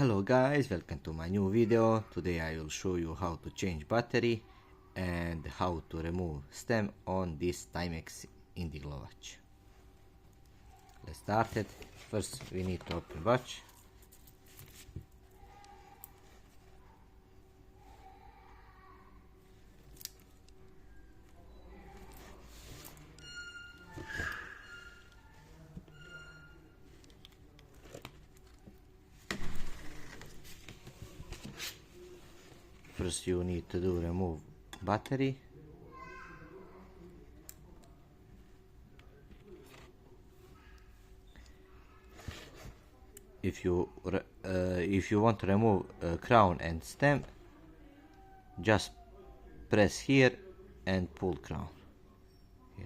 Hello guys, welcome to my new video. Today I will show you how to change battery and how to remove stem on this Timex Indiglo watch. Let's start it. First we need to open watch. First you need to remove battery. If you want to remove crown and stem, just press here and pull crown. Here.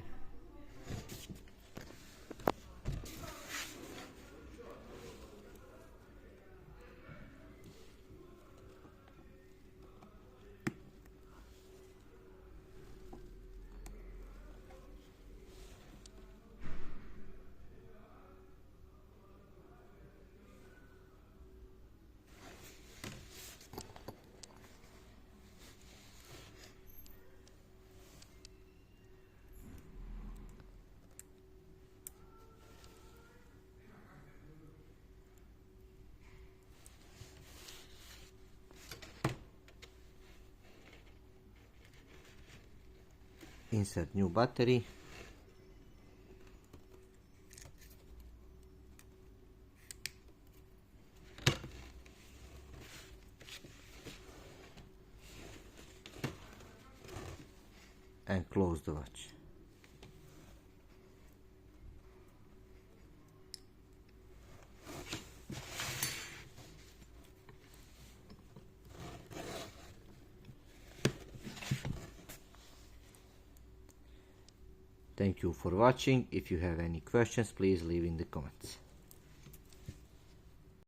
Insert new battery. And close the watch. Thank you for watching. If you have any questions, please leave in the comments.